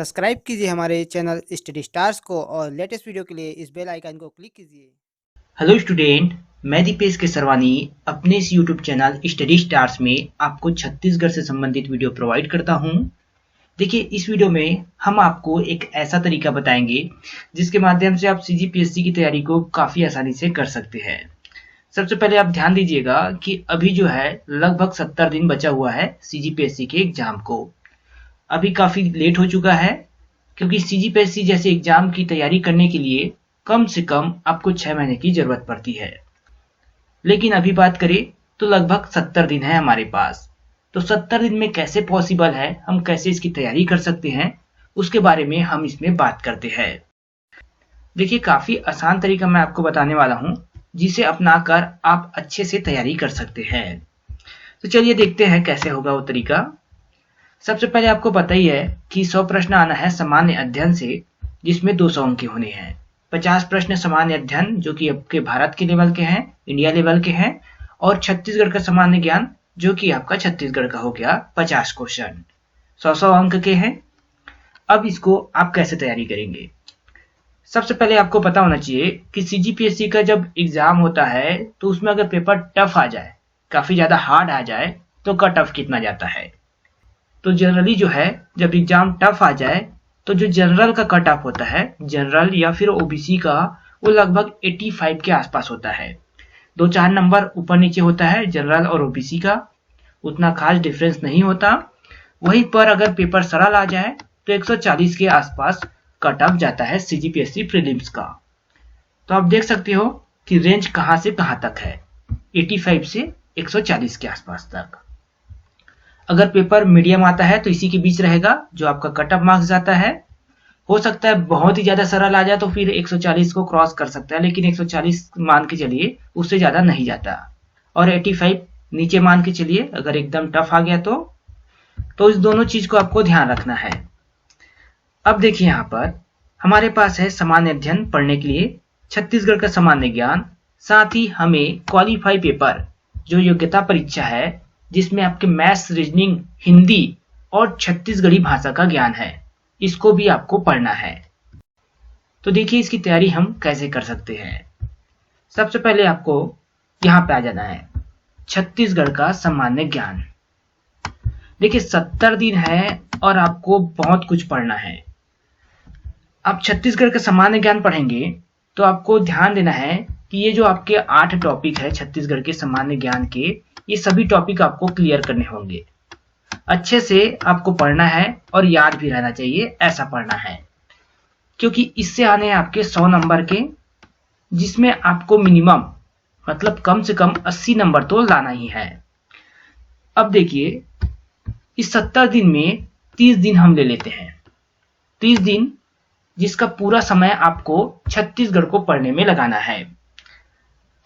Subscribe कीजिए हमारे channel study stars को और लेटेस्ट वीडियो के लिए इस बेल आइकन को क्लिक कीजिए। हेलो स्टूडेंट, मैं दीपेश केसरवानी अपने इस यूट्यूब चैनल स्टडी स्टार्स में आपको छत्तीसगढ़ से संबंधित वीडियो प्रोवाइड करता हूं। देखिए, इस वीडियो में हम आपको एक ऐसा तरीका बताएंगे जिसके माध्यम से आप सीजीपीएससी की तैयारी को काफ़ी आसानी से कर सकते हैं। सबसे पहले आप ध्यान दीजिएगा कि अभी जो है लगभग 70 दिन बचा हुआ है सीजीपीएससी के एग्जाम को। अभी काफ़ी लेट हो चुका है क्योंकि सीजीपीएससी जैसे एग्जाम की तैयारी करने के लिए कम से कम आपको 6 महीने की जरूरत पड़ती है। लेकिन अभी बात करें तो लगभग 70 दिन है हमारे पास। तो 70 दिन में कैसे पॉसिबल है, हम कैसे इसकी तैयारी कर सकते हैं, उसके बारे में हम इसमें बात करते हैं। देखिए, काफी आसान तरीका मैं आपको बताने वाला हूं जिसे अपनाकर आप अच्छे से तैयारी कर सकते हैं। तो चलिए देखते हैं कैसे होगा वो तरीका। सबसे पहले आपको पता ही है कि 100 प्रश्न आना है सामान्य अध्ययन से, जिसमें 200 अंक के होने हैं। 50 प्रश्न सामान्य अध्ययन जो कि आपके भारत के लेवल के हैं, इंडिया लेवल के हैं, और छत्तीसगढ़ का सामान्य ज्ञान जो कि आपका छत्तीसगढ़ का हो गया 50 क्वेश्चन, 100 अंक के हैं। अब इसको आप कैसे तैयारी करेंगे? सबसे पहले आपको पता होना चाहिए कि सीजीपीएससी का जब एग्जाम होता है तो उसमें अगर पेपर टफ आ जाए, काफी ज्यादा हार्ड आ जाए, तो कट ऑफ कितना जाता है। तो जनरली जो है जब एग्जाम टफ आ जाए तो जो जनरल का कट ऑफ होता है, जनरल या फिर ओबीसी का, वो लगभग 85 के आसपास होता है। 2-4 नंबर ऊपर नीचे होता है जनरल और ओबीसी का, उतना खास डिफरेंस नहीं होता। वहीं पर अगर पेपर सरल आ जाए तो 140 के आसपास कट ऑफ जाता है सीजीपीएससी प्रीलिम्स का। तो आप देख सकते हो कि रेंज कहां से कहां तक है, 85 से 140 के आसपास तक। अगर पेपर मीडियम आता है तो इसी के बीच रहेगा जो आपका कट ऑफ मार्क्स जाता है। हो सकता है बहुत ही ज्यादा सरल आ जाए तो फिर 140 को क्रॉस कर सकता है, लेकिन 140 मान के चलिए, उससे ज्यादा नहीं जाता। और 85 नीचे मान के चलिए अगर एकदम टफ आ गया तो इस दोनों चीज को आपको ध्यान रखना है। अब देखिए, यहाँ पर हमारे पास है सामान्य अध्ययन पढ़ने के लिए, छत्तीसगढ़ का सामान्य ज्ञान, साथ ही हमें क्वालिफाई पेपर जो योग्यता परीक्षा है जिसमें आपके मैथ्स, रीजनिंग, हिंदी और छत्तीसगढ़ी भाषा का ज्ञान है, इसको भी आपको पढ़ना है। तो देखिए इसकी तैयारी हम कैसे कर सकते हैं। सबसे पहले आपको यहाँ पे आ जाना है, छत्तीसगढ़ का सामान्य ज्ञान। देखिए 70 दिन है और आपको बहुत कुछ पढ़ना है। आप छत्तीसगढ़ का सामान्य ज्ञान पढ़ेंगे तो आपको ध्यान देना है कि ये जो आपके 8 टॉपिक है छत्तीसगढ़ के सामान्य ज्ञान के, ये सभी टॉपिक आपको क्लियर करने होंगे। अच्छे से आपको पढ़ना है और याद भी रहना चाहिए, ऐसा पढ़ना है, क्योंकि इससे आने हैं आपके 100 नंबर के, जिसमें आपको मिनिमम मतलब कम से कम 80 नंबर तो लाना ही है। अब देखिए, इस 70 दिन में 30 दिन हम ले लेते हैं। 30 दिन जिसका पूरा समय आपको छत्तीसगढ़ को पढ़ने में लगाना है।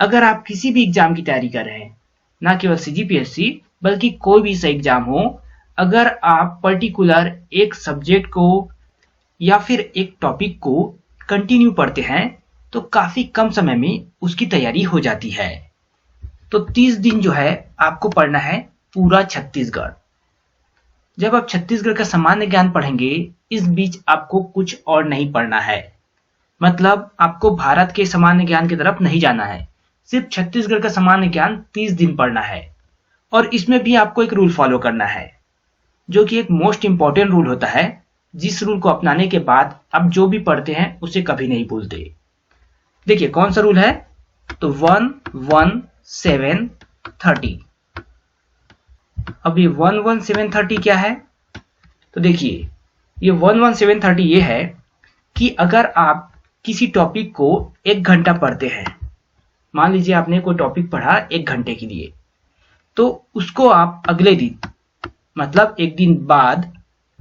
अगर आप किसी भी एग्जाम की तैयारी कर रहे हैं, ना केवल सीजीपीएससी बल्कि कोई भी सा एग्जाम हो, अगर आप पर्टिकुलर एक सब्जेक्ट को या फिर एक टॉपिक को कंटिन्यू पढ़ते हैं तो काफी कम समय में उसकी तैयारी हो जाती है। तो 30 दिन जो है आपको पढ़ना है पूरा छत्तीसगढ़। जब आप छत्तीसगढ़ का सामान्य ज्ञान पढ़ेंगे, इस बीच आपको कुछ और नहीं पढ़ना है। मतलब आपको भारत के सामान्य ज्ञान की तरफ नहीं जाना है, सिर्फ छत्तीसगढ़ का सामान्य ज्ञान 30 दिन पढ़ना है। और इसमें भी आपको एक रूल फॉलो करना है, जो कि एक मोस्ट इंपॉर्टेंट रूल होता है, जिस रूल को अपनाने के बाद आप जो भी पढ़ते हैं उसे कभी नहीं भूलते। देखिए कौन सा रूल है, तो 1-1-7-30। अब ये 1-1-7-30 क्या है? तो देखिए ये 1-1-7-30 ये है कि अगर आप किसी टॉपिक को 1 घंटा पढ़ते हैं, मान लीजिए आपने कोई टॉपिक पढ़ा 1 घंटे के लिए, तो उसको आप अगले दिन मतलब 1 दिन बाद,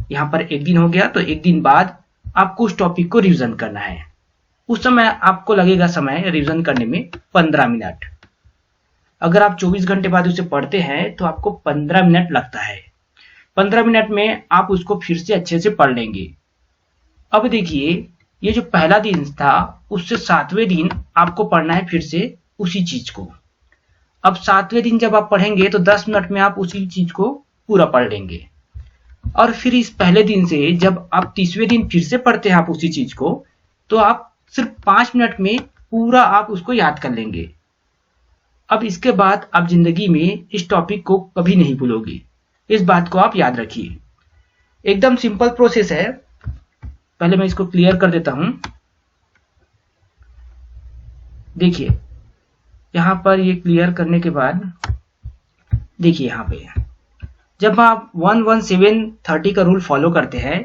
यहां पर 1 दिन हो गया तो 1 दिन बाद आपको उस टॉपिक को रिवीजन करना है। उस समय आपको लगेगा समय रिवीजन करने में 15 मिनट। अगर आप 24 घंटे बाद उसे पढ़ते हैं तो आपको 15 मिनट लगता है। 15 मिनट में आप उसको फिर से अच्छे से पढ़ लेंगे। अब देखिए, ये जो पहला दिन था उससे 7वें दिन आपको पढ़ना है फिर से उसी चीज को। अब 7वें दिन जब आप पढ़ेंगे तो 10 मिनट में आप उसी चीज को पूरा पढ़ लेंगे। और फिर इस पहले दिन से जब आप 30वें दिन फिर से पढ़ते हैं आप उसी चीज को, तो आप सिर्फ 5 मिनट में पूरा आप उसको याद कर लेंगे। अब इसके बाद आप जिंदगी में इस टॉपिक को कभी नहीं भूलोगे, इस बात को आप याद रखिए। एकदम सिंपल प्रोसेस है। पहले मैं इसको क्लियर कर देता हूं। देखिए यहां पर ये क्लियर करने के बाद देखिए यहां पे जब आप 11730 का रूल फॉलो करते हैं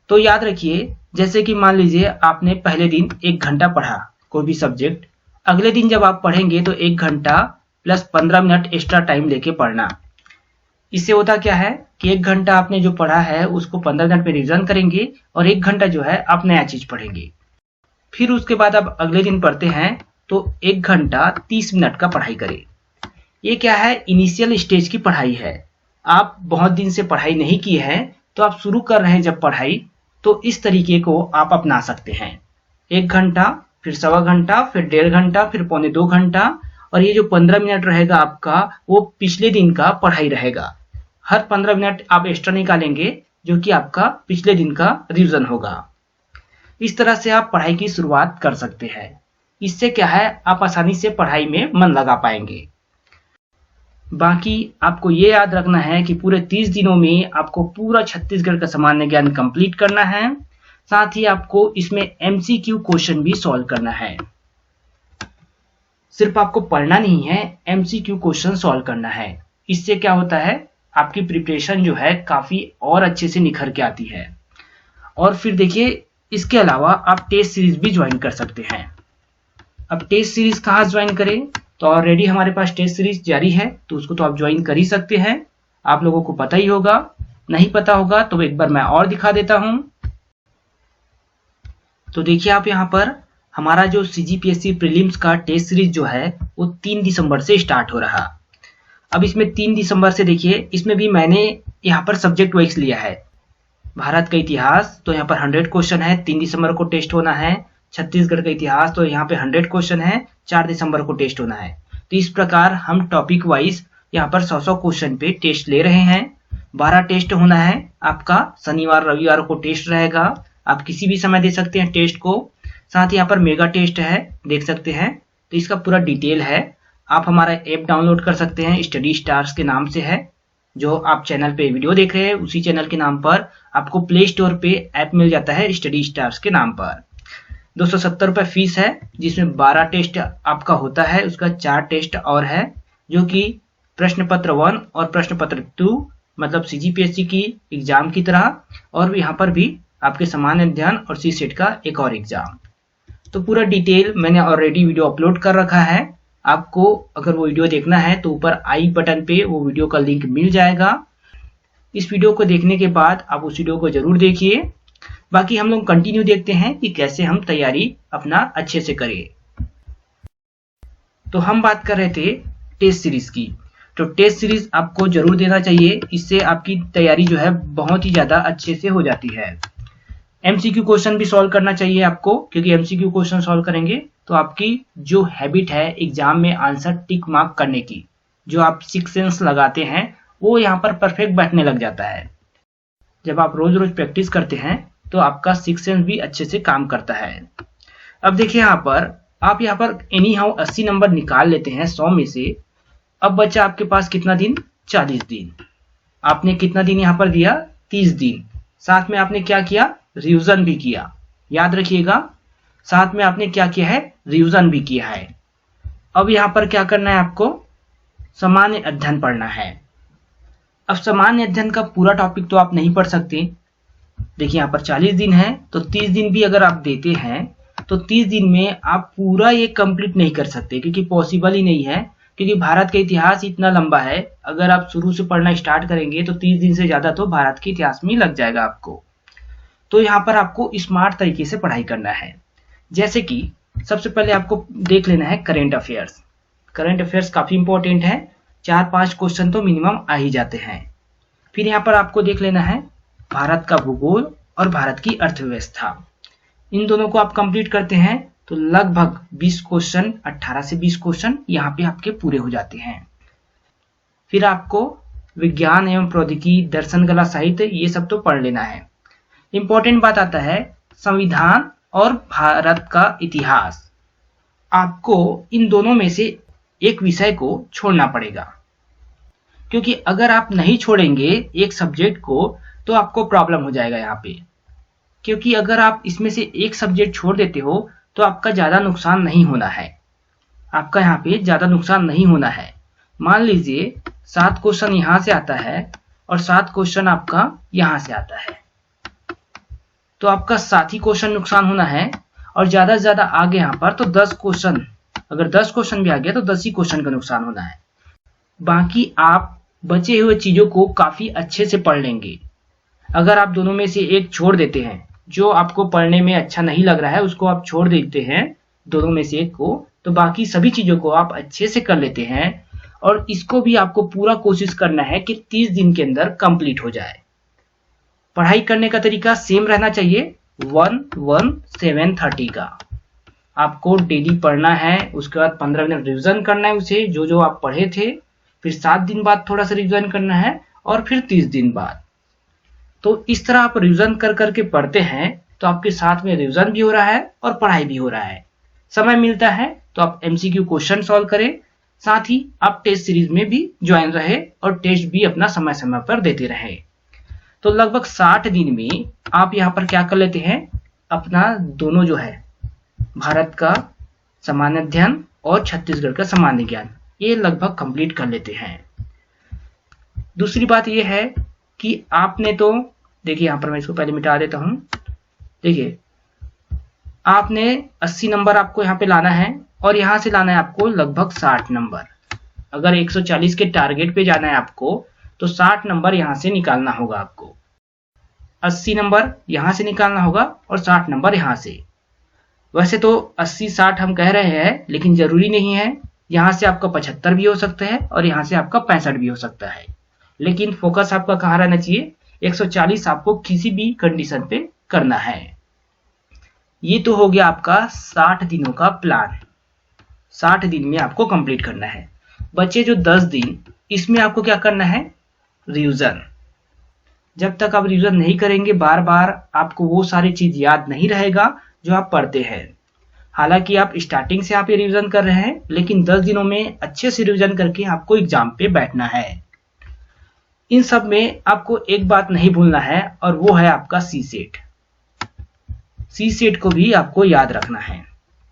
तो याद रखिए, जैसे कि मान लीजिए आपने पहले दिन 1 घंटा पढ़ा कोई भी सब्जेक्ट, अगले दिन जब आप पढ़ेंगे तो 1 घंटा प्लस 15 मिनट एक्स्ट्रा टाइम लेके पढ़ना। इससे होता क्या है कि 1 घंटा आपने जो पढ़ा है उसको 15 मिनट में रिवीजन करेंगे और 1 घंटा जो है आप नया चीज पढ़ेंगे। फिर उसके बाद आप अगले दिन पढ़ते हैं तो 1 घंटा 30 मिनट का पढ़ाई करें। ये क्या है, इनिशियल स्टेज की पढ़ाई है। आप बहुत दिन से पढ़ाई नहीं की है तो आप शुरू कर रहे हैं जब पढ़ाई, तो इस तरीके को आप अपना सकते हैं। 1 घंटा, फिर सवा घंटा, फिर 1.5 घंटा, फिर पौने 2 घंटा, और ये जो 15 मिनट रहेगा आपका वो पिछले दिन का पढ़ाई रहेगा। हर 15 मिनट आप एक्स्ट्रा निकालेंगे जो कि आपका पिछले दिन का रिवीजन होगा। इस तरह से आप पढ़ाई की शुरुआत कर सकते हैं। इससे क्या है, आप आसानी से पढ़ाई में मन लगा पाएंगे। बाकी आपको ये याद रखना है कि पूरे 30 दिनों में आपको पूरा छत्तीसगढ़ का सामान्य ज्ञान कंप्लीट करना है। साथ ही आपको इसमें एमसीक्यू क्वेश्चन भी सॉल्व करना है। सिर्फ आपको पढ़ना नहीं है, एमसीक्यू क्वेश्चन सॉल्व करना है। इससे क्या होता है, आपकी प्रिपरेशन जो है काफी और अच्छे से निखर के आती है। और फिर देखिए इसके अलावा आप टेस्ट सीरीज भी ज्वाइन कर सकते हैं। अब टेस्ट सीरीज कहाँ ज्वाइन करें, तो ऑलरेडी हमारे पास टेस्ट सीरीज जारी है तो उसको तो आप ज्वाइन कर ही सकते हैं। आप लोगों को पता ही होगा, नहीं पता होगा तो एक बार मैं और दिखा देता हूं। तो देखिए आप यहाँ पर हमारा जो सीजीपीएससी प्रीलिम्स का टेस्ट सीरीज जो है वो 3 दिसंबर से स्टार्ट हो रहा। अब इसमें 3 दिसंबर से देखिए, इसमें भी मैंने यहाँ पर सब्जेक्ट वाइज लिया है। भारत का इतिहास तो यहाँ पर 100 क्वेश्चन है, 3 दिसंबर को टेस्ट होना है। छत्तीसगढ़ का इतिहास तो यहाँ पे 100 क्वेश्चन है, 4 दिसंबर को टेस्ट होना है। तो इस प्रकार हम टॉपिक वाइज यहाँ पर 100 क्वेश्चन पे टेस्ट ले रहे हैं। 12 टेस्ट होना है आपका, शनिवार रविवार को टेस्ट रहेगा। आप किसी भी समय दे सकते हैं टेस्ट को। साथ ही यहाँ पर मेगा टेस्ट है, देख सकते हैं। तो इसका पूरा डिटेल है। आप हमारा ऐप डाउनलोड कर सकते हैं, स्टडी स्टार्स के नाम से है। जो आप चैनल पे वीडियो देख रहे हैं उसी चैनल के नाम पर आपको प्ले स्टोर पे ऐप मिल जाता है स्टडी स्टार्स के नाम पर। 270 रुपये फीस है, जिसमें 12 टेस्ट आपका होता है। उसका 4 टेस्ट और है, जो कि प्रश्न पत्र 1 और प्रश्न पत्र 2, मतलब सीजीपीएससी की एग्जाम की तरह। और यहाँ पर भी आपके सामान्य अध्ययन और सी सेट का एक और एग्जाम। तो पूरा डिटेल मैंने ऑलरेडी वीडियो अपलोड कर रखा है। आपको अगर वो वीडियो देखना है तो ऊपर आई बटन पे वो वीडियो का लिंक मिल जाएगा। इस वीडियो को देखने के बाद आप उस वीडियो को जरूर देखिए। बाकी हम लोग कंटिन्यू देखते हैं कि कैसे हम तैयारी अपना अच्छे से करें। तो हम बात कर रहे थे टेस्ट सीरीज की। तो टेस्ट सीरीज आपको जरूर देना चाहिए, इससे आपकी तैयारी जो है बहुत ही ज्यादा अच्छे से हो जाती है। एमसीक्यू क्वेश्चन भी सॉल्व करना चाहिए आपको, क्योंकि एमसीक्यू क्वेश्चन सॉल्व करेंगे तो आपकी जो हैबिट है एग्जाम में आंसर टिक मार्क करने की, जो आप सिक्स सेंस लगाते हैं, वो यहाँ पर परफेक्ट बैठने लग जाता है। जब आप रोज रोज प्रैक्टिस करते हैं तो आपका सिक्स सेंस भी अच्छे से काम करता है। अब देखिए यहाँ पर आप यहाँ पर एनी हाउ 80 नंबर निकाल लेते हैं 100 में से। अब बचा आपके पास कितना दिन, 40 दिन। आपने कितना दिन यहाँ पर दिया, 30 दिन। साथ में आपने क्या किया, रिवीजन भी किया। याद रखिएगा, साथ में आपने क्या किया है, रिवीजन भी किया है। अब यहाँ पर क्या करना है, आपको सामान्य अध्ययन पढ़ना है। अब सामान्य अध्ययन का पूरा टॉपिक तो आप नहीं पढ़ सकते। देखिए यहाँ पर 40 दिन है, तो 30 दिन भी अगर आप देते हैं तो 30 दिन में आप पूरा ये कंप्लीट नहीं कर सकते, क्योंकि पॉसिबल ही नहीं है। क्योंकि भारत का इतिहास इतना लंबा है, अगर आप शुरू से पढ़ना स्टार्ट करेंगे तो 30 दिन से ज्यादा तो भारत के इतिहास में लग जाएगा आपको। तो यहाँ पर आपको स्मार्ट तरीके से पढ़ाई करना है। जैसे कि सबसे पहले आपको देख लेना है करंट अफेयर्स। करंट अफेयर्स काफी इंपॉर्टेंट है, 4-5 क्वेश्चन तो मिनिमम आ ही जाते हैं। फिर यहाँ पर आपको देख लेना है भारत का भूगोल और भारत की अर्थव्यवस्था। इन दोनों को आप कंप्लीट करते हैं तो लगभग 20 क्वेश्चन, 18 से 20 क्वेश्चन यहाँ पे आपके पूरे हो जाते हैं। फिर आपको विज्ञान एवं प्रौद्योगिकी, दर्शन, कला, साहित्य, ये सब तो पढ़ लेना है। इंपॉर्टेंट बात आता है संविधान और भारत का इतिहास। आपको इन दोनों में से एक विषय को छोड़ना पड़ेगा, क्योंकि अगर आप नहीं छोड़ेंगे एक सब्जेक्ट को तो आपको प्रॉब्लम हो जाएगा यहाँ पे। क्योंकि अगर आप इसमें से एक सब्जेक्ट छोड़ देते हो तो आपका ज़्यादा नुकसान नहीं होना है, आपका यहाँ पे ज़्यादा नुकसान नहीं होना है। मान लीजिए 7 क्वेश्चन यहाँ से आता है और 7 क्वेश्चन आपका यहाँ से आता है, तो आपका 7 ही क्वेश्चन नुकसान होना है। और ज़्यादा से ज़्यादा आगे यहाँ पर तो 10 क्वेश्चन, अगर 10 क्वेश्चन भी आ गया तो 10 ही क्वेश्चन का नुकसान होना है। बाकी आप बचे हुए चीज़ों को काफ़ी अच्छे से पढ़ लेंगे। अगर आप दोनों में से एक छोड़ देते हैं, जो आपको पढ़ने में अच्छा नहीं लग रहा है उसको आप छोड़ देते हैं दोनों में से एक को, तो बाकी सभी चीज़ों को आप अच्छे से कर लेते हैं। और इसको भी आपको पूरा कोशिश करना है कि 30 दिन के अंदर कंप्लीट हो जाए। पढ़ाई करने का तरीका सेम रहना चाहिए, 1-1-7-30 का। आपको डेली पढ़ना है, उसके बाद 15 मिनट रिवीजन करना है उसे, जो जो आप पढ़े थे, फिर 7 दिन बाद थोड़ा सा रिवीजन करना है और फिर 30 दिन बाद। तो इस तरह आप रिवीजन कर करके पढ़ते हैं तो आपके साथ में रिवीजन भी हो रहा है और पढ़ाई भी हो रहा है। समय मिलता है तो आप एमसीक्यू क्वेश्चन सॉल्व करें, साथ ही आप टेस्ट सीरीज में भी ज्वाइन रहे और टेस्ट भी अपना समय समय पर देते रहे। तो लगभग 60 दिन में आप यहाँ पर क्या कर लेते हैं, अपना दोनों जो है भारत का सामान्य अध्ययन और छत्तीसगढ़ का सामान्य ज्ञान, ये लगभग कंप्लीट कर लेते हैं। दूसरी बात ये है कि आपने तो देखिए, यहाँ पर मैं इसको पहले मिटा देता हूँ। देखिए, आपने 80 नंबर आपको यहाँ पे लाना है और यहाँ से लाना है आपको लगभग 60 नंबर। अगर 140 के टारगेट पे जाना है आपको तो 60 नंबर यहाँ से निकालना होगा आपको। 80 नंबर यहाँ से निकालना होगा और 60 नंबर यहाँ से। वैसे तो 80-60 हम कह रहे हैं, लेकिन जरूरी नहीं है। यहाँ से आपका 75 भी हो सकता है और यहाँ से आपका 65 भी हो सकता है, लेकिन फोकस आपका कहाँ रहना चाहिए, 140 आपको किसी भी कंडीशन पे करना है। ये तो हो गया आपका 60 दिनों का प्लान। 60 दिन में आपको कंप्लीट करना है। बचे जो 10 दिन, इसमें आपको क्या करना है, रिवीजन। जब तक आप रिवीजन नहीं करेंगे, बार बार आपको वो सारी चीज याद नहीं रहेगा जो आप पढ़ते हैं। हालांकि आप स्टार्टिंग से आप ये रिवीजन कर रहे हैं, लेकिन 10 दिनों में अच्छे से रिवीजन करके आपको एग्जाम पे बैठना है। इन सब में आपको एक बात नहीं भूलना है और वो है आपका सी सेट। सी सेट को भी आपको याद रखना है,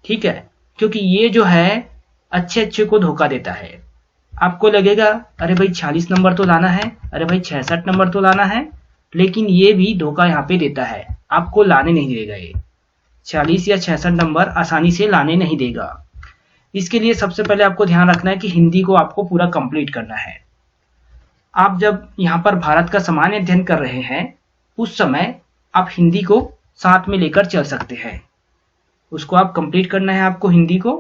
ठीक है, क्योंकि ये जो है अच्छे अच्छे को धोखा देता है। आपको लगेगा अरे भाई 46 नंबर तो लाना है, अरे भाई 66 नंबर तो लाना है, लेकिन ये भी धोखा यहाँ पे देता है, आपको लाने नहीं देगा। ये 40 या 66 नंबर आसानी से लाने नहीं देगा। इसके लिए सबसे पहले आपको ध्यान रखना है कि हिंदी को आपको पूरा कंप्लीट करना है। आप जब यहाँ पर भारत का सामान्य अध्ययन कर रहे हैं, उस समय आप हिंदी को साथ में लेकर चल सकते हैं। उसको आप कंप्लीट करना है आपको हिंदी को।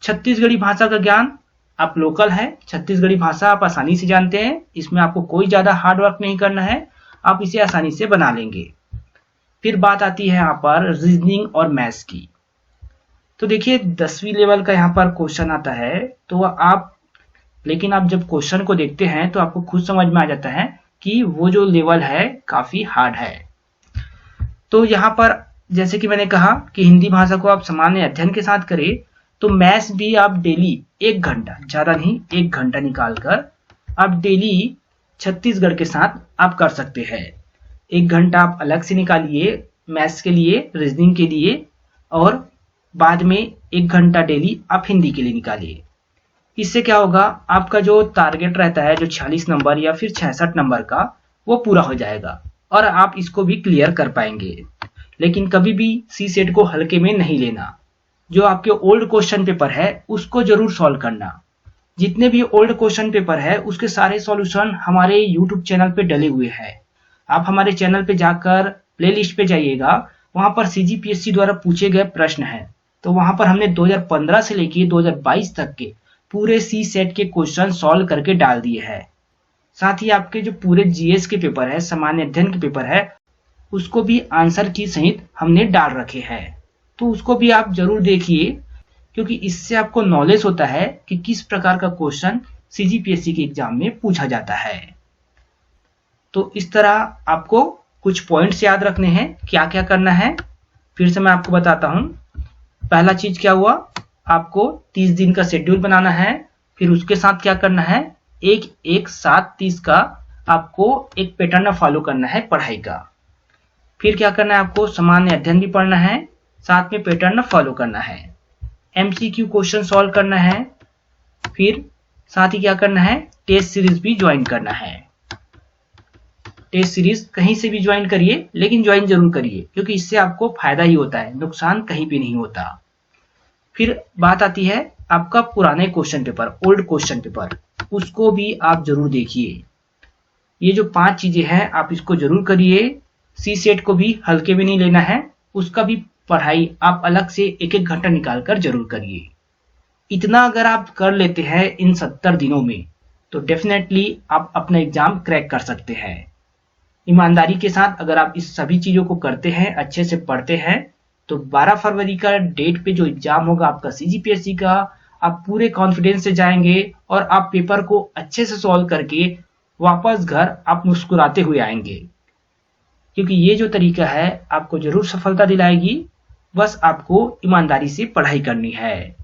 छत्तीसगढ़ी भाषा का ज्ञान आप लोकल है, छत्तीसगढ़ी भाषा आप आसानी से जानते हैं, इसमें आपको कोई ज़्यादा हार्ड वर्क नहीं करना है, आप इसे आसानी से बना लेंगे। फिर बात आती है यहाँ पर रीजनिंग और मैथ्स की। तो देखिए 10वीं लेवल का यहाँ पर क्वेश्चन आता है, तो आप, लेकिन आप जब क्वेश्चन को देखते हैं तो आपको खुद समझ में आ जाता है कि वो जो लेवल है काफ़ी हार्ड है। तो यहाँ पर जैसे कि मैंने कहा कि हिंदी भाषा को आप सामान्य अध्ययन के साथ करें, तो मैथ्स भी आप डेली 1 घंटा, ज़्यादा नहीं 1 घंटा निकाल कर आप डेली छत्तीसगढ़ के साथ आप कर सकते हैं। 1 घंटा आप अलग से निकालिए मैथ्स के लिए, रीजनिंग के लिए, और बाद में 1 घंटा डेली आप हिंदी के लिए निकालिए। इससे क्या होगा, आपका जो टारगेट रहता है जो 46 नंबर या फिर 66 नंबर का, वो पूरा हो जाएगा और आप इसको भी क्लियर कर पाएंगे। लेकिन कभी भी सी सेट को हल्के में नहीं लेना। जो आपके ओल्ड क्वेश्चन पेपर है उसको जरूर सॉल्व करना। जितने भी ओल्ड क्वेश्चन पेपर है उसके सारे सॉल्यूशन हमारे यूट्यूब चैनल पे डले हुए हैं। आप हमारे चैनल पे जाकर प्लेलिस्ट पे जाइएगा, वहां पर सीजीपीएससी द्वारा पूछे गए प्रश्न हैं। तो वहां पर हमने 2015 से लेके 2022 तक के पूरे सी सेट के क्वेश्चन सॉल्व करके डाल दिए हैं। साथ ही आपके जो पूरे जीएस के पेपर है, सामान्य अध्ययन के पेपर है, उसको भी आंसर की सहित हमने डाल रखे हैं। तो उसको भी आप जरूर देखिए, क्योंकि इससे आपको नॉलेज होता है कि किस प्रकार का क्वेश्चन सीजीपीएससी के एग्जाम में पूछा जाता है। तो इस तरह आपको कुछ पॉइंट्स याद रखने हैं, क्या क्या करना है फिर से मैं आपको बताता हूं। पहला चीज क्या हुआ, आपको 30 दिन का शेड्यूल बनाना है। फिर उसके साथ क्या करना है, 1-1-7-30 का आपको एक पैटर्न फॉलो करना है पढ़ाई का। फिर क्या करना है, आपको सामान्य अध्ययन भी पढ़ना है, साथ में पैटर्न फॉलो करना है, MCQ क्वेश्चन सॉल्व करना है। फिर साथ ही क्या करना है, टेस्ट सीरीज भी ज्वाइन करना है। टेस्ट सीरीज कहीं से भी ज्वाइन करिए, लेकिन ज्वाइन जरूर करिए, क्योंकि इससे आपको फायदा ही होता है, नुकसान कहीं भी नहीं होता। फिर बात आती है आपका पुराने question paper, old question paper, उसको भी आप जरूर देखिए। ये जो 5 चीजें हैं आप इसको जरूर करिए। सी सेट को भी हल्के में नहीं लेना है, उसका भी पढ़ाई आप अलग से 1-1 घंटा निकाल कर जरूर करिए। इतना अगर आप कर लेते हैं इन 70 दिनों में, तो डेफिनेटली आप अपना एग्जाम क्रैक कर सकते हैं। ईमानदारी के साथ अगर आप इस सभी चीजों को करते हैं, अच्छे से पढ़ते हैं, तो 12 फरवरी का डेट पे जो एग्जाम होगा आपका CGPSC का, आप पूरे कॉन्फिडेंस से जाएंगे और आप पेपर को अच्छे से सॉल्व करके वापस घर आप मुस्कुराते हुए आएंगे। क्योंकि ये जो तरीका है आपको जरूर सफलता दिलाएगी, बस आपको ईमानदारी से पढ़ाई करनी है।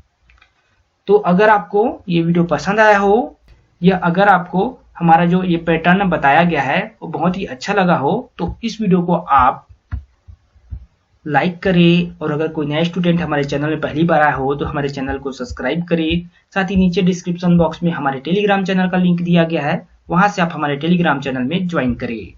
तो अगर आपको ये वीडियो पसंद आया हो, या अगर आपको हमारा जो ये पैटर्न बताया गया है वो बहुत ही अच्छा लगा हो, तो इस वीडियो को आप लाइक करें। और अगर कोई नया स्टूडेंट हमारे चैनल में पहली बार आया हो तो हमारे चैनल को सब्सक्राइब करें। साथ ही नीचे डिस्क्रिप्शन बॉक्स में हमारे टेलीग्राम चैनल का लिंक दिया गया है, वहां से आप हमारे टेलीग्राम चैनल में ज्वाइन करें।